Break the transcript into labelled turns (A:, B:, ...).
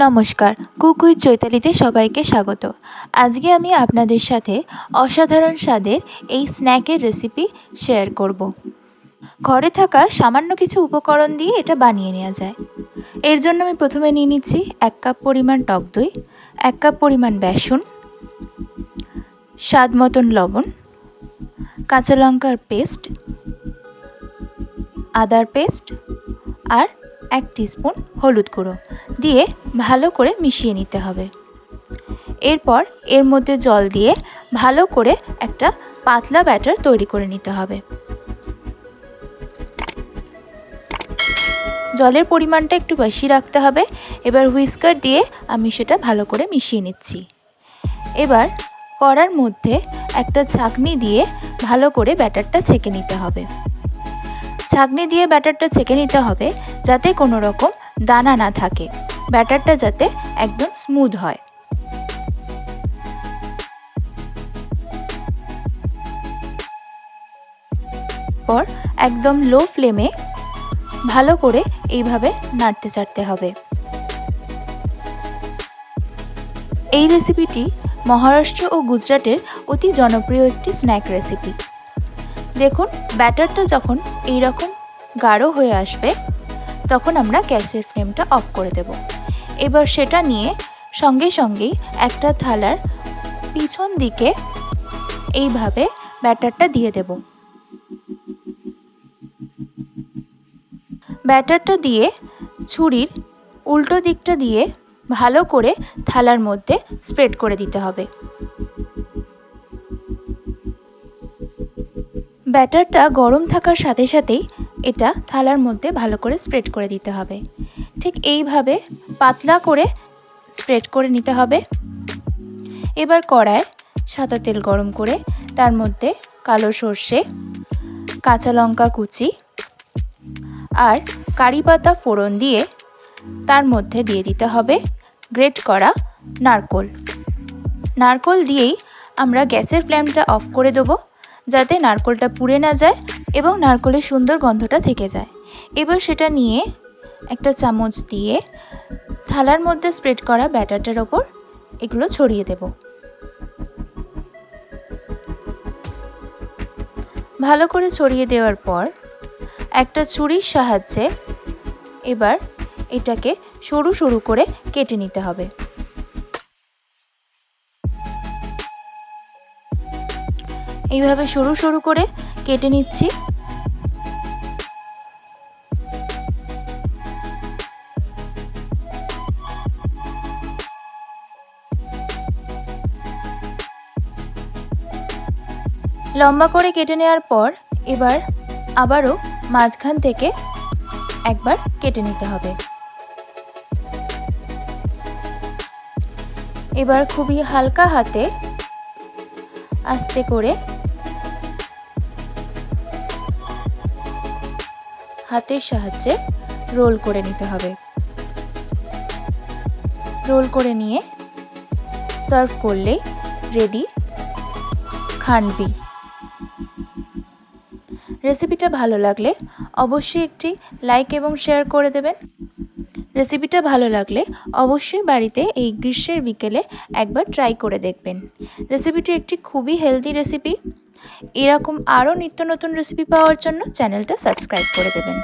A: নমস্কার, cook with চৈতালিতে সবাইকে স্বাগত। আজকে আমি আপনাদের সাথে অসাধারণ স্বাদের এই স্ন্যাকের রেসিপি শেয়ার করব। ঘরে থাকা সামান্য কিছু উপকরণ দিয়ে এটা বানিয়ে নেওয়া যায়। এর জন্য আমি প্রথমে নিয়ে নিচ্ছি 1 কাপ পরিমাণ টক দই, 1 কাপ পরিমাণ বেসন, স্বাদ মতন লবণ, কাঁচা লঙ্কার পেস্ট, আদার পেস্ট আর 1 টিস্পুন হলুদ গুঁড়ো দিয়ে ভালো করে মিশিয়ে নিতে হবে। এরপর এর মধ্যে জল দিয়ে ভালো করে একটা পাতলা ব্যাটার তৈরি করে নিতে হবে। জলের পরিমাণটা একটু বেশি রাখতে হবে। এবার হুইস্কার দিয়ে আমি সেটা ভালো করে মিশিয়ে নিচ্ছি। এবার কড়ার মধ্যে একটা ছাঁকনি দিয়ে ভালো করে ব্যাটারটা ছেঁকে নিতে হবে। ছাঁকনি দিয়ে ব্যাটারটা ছেঁকে নিতে হবে যাতে কোনো রকম দানা না থাকে, ব্যাটারটা যাতে একদম স্মুথ হয়। পর একদম লো ফ্লেমে ভালো করে এইভাবে নাড়তে চাড়তে হবে। এই রেসিপিটি মহারাষ্ট্র ও গুজরাটের অতি জনপ্রিয় একটি স্ন্যাক রেসিপি। দেখুন, ব্যাটারটা যখন এই রকম গাঢ় হয়ে আসবে তখন আমরা গ্যাসের ফ্লেমটা অফ করে দেব। এবার সেটা নিয়ে সঙ্গে সঙ্গেই একটা থালার পিছন দিকে এইভাবে ব্যাটারটা দিয়ে দেব। ব্যাটারটা দিয়ে ছুরির উল্টো দিকটা দিয়ে ভালো করে থালার মধ্যে স্প্রেড করে দিতে হবে। ব্যাটারটা গরম থাকার সাথে সাথেই এটা থালার মধ্যে ভালো করে স্প্রেড করে দিতে হবে। ঠিক এইভাবে পাতলা করে স্প্রেড করে নিতে হবে। এবার কড়ায় সাদা তেল গরম করে তার মধ্যে কালো সর্ষে, কাঁচা লঙ্কা কুচি আর কারি পাতা ফোড়ন দিয়ে তার মধ্যে দিয়ে দিতে হবে গ্রেট করা নারকেল। নারকেল দিয়েই আমরা গ্যাসের ফ্লেমটা অফ করে দেবো যাতে নারকেলটা পুড়ে না যায় এবং নারকেলের সুন্দর গন্ধটা থেকে যায়। এবার সেটা নিয়ে একটা চামচ দিয়ে থালার মধ্যে স্প্রেড করা ব্যাটারটার ওপর এগুলো ছড়িয়ে দেব। ভালো করে ছড়িয়ে দেওয়ার পর একটা ছুরির সাহায্যে এবার এটাকে সরু সরু করে কেটে নিতে হবে। এইভাবে সরু সরু করে কেটে নিচ্ছি। লম্বা করে কেটে নেওয়ার পর এবার আবারও মাঝখান থেকে একবার কেটে নিতে হবে। এবার খুবই হালকা হাতে আস্তে করে হাতের সাহায্যে রোল করে নিতে হবে। রোল করে নিয়ে সার্ভ করলেই রেডি খান্ডভি। রেসিপিটা ভালো লাগলে অবশ্যই একটি লাইক এবং শেয়ার করে দেবেন। রেসিপিটা ভালো লাগলে অবশ্যই বাড়িতে এই গ্রীষ্মের বিকেলে একবার ট্রাই করে দেখবেন। রেসিপিটি একটি খুবই হেলদি রেসিপি। এরকম আরও নিত্য নতুন রেসিপি পাওয়ার জন্য চ্যানেলটা সাবস্ক্রাইব করে দেবেন।